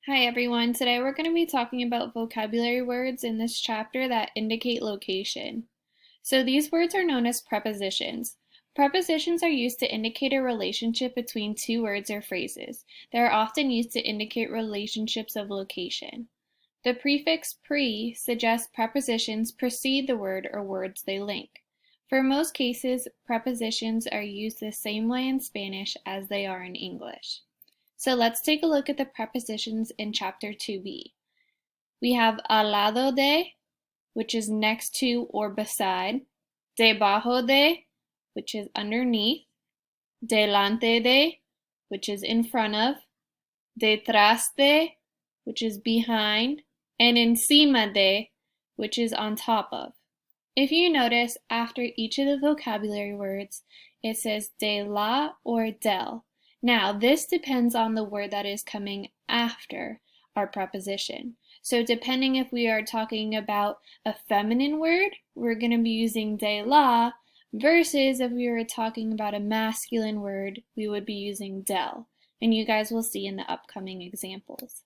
Hi everyone, today we're going to be talking about vocabulary words in this chapter that indicate location. So these words are known as prepositions. Prepositions are used to indicate a relationship between two words or phrases. They are often used to indicate relationships of location. The prefix pre suggests prepositions precede the word or words they link. For most cases, prepositions are used the same way in Spanish as they are in English. So let's take a look at the prepositions in chapter 2b. We have al lado de, which is next to or beside, debajo de, which is underneath, delante de, which is in front of, detrás de, which is behind, and encima de, which is on top of. If you notice, after each of the vocabulary words, it says de la or del. Now, this depends on the word that is coming after our preposition. So depending if we are talking about a feminine word, we're going to be using de la, versus if we were talking about a masculine word, we would be using del. And you guys will see in the upcoming examples.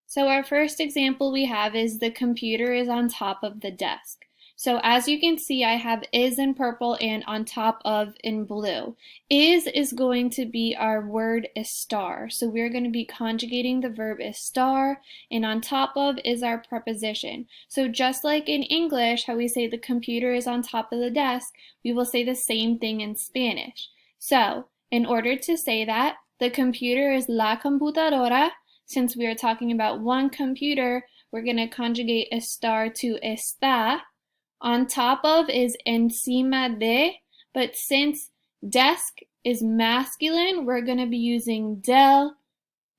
So our first example we have is the computer is on top of the desk. So as you can see, I have is in purple and on top of in blue. Is going to be our word estar. So we're going to be conjugating the verb estar, and on top of is our preposition. So just like in English, how we say the computer is on top of the desk, we will say the same thing in Spanish. So in order to say that, the computer is la computadora. Since we are talking about one computer, we're going to conjugate estar to está. On top of is encima de, but since desk is masculine, we're going to be using del,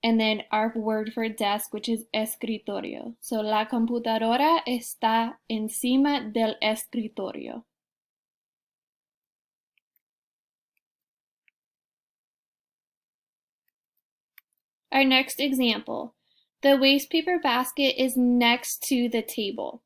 and then our word for desk, which is escritorio. So la computadora está encima del escritorio. Our next example, the waste paper basket is next to the table.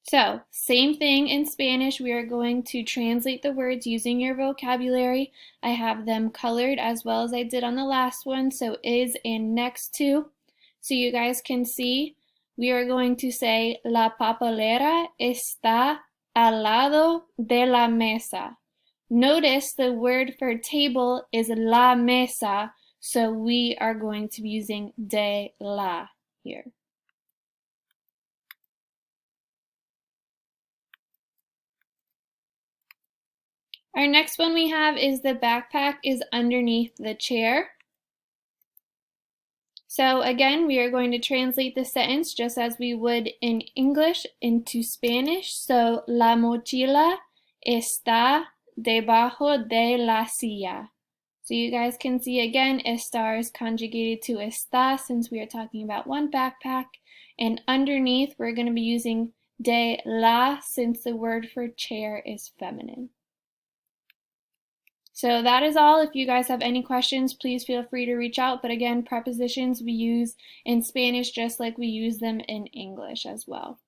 So, same thing in Spanish, we are going to translate the words using your vocabulary. I have them colored as well as I did on the last one, so is and next to. So you guys can see, we are going to say, la papelera está al lado de la mesa. Notice the word for table is la mesa, so we are going to be using de la here. Our next one we have is the backpack is underneath the chair. So again, we are going to translate the sentence just as we would in English into Spanish. So, la mochila está debajo de la silla. So you guys can see again, estar is conjugated to está since we are talking about one backpack. And underneath, we're going to be using de la since the word for chair is feminine. So that is all. If you guys have any questions, please feel free to reach out. But again, prepositions we use in Spanish just like we use them in English as well.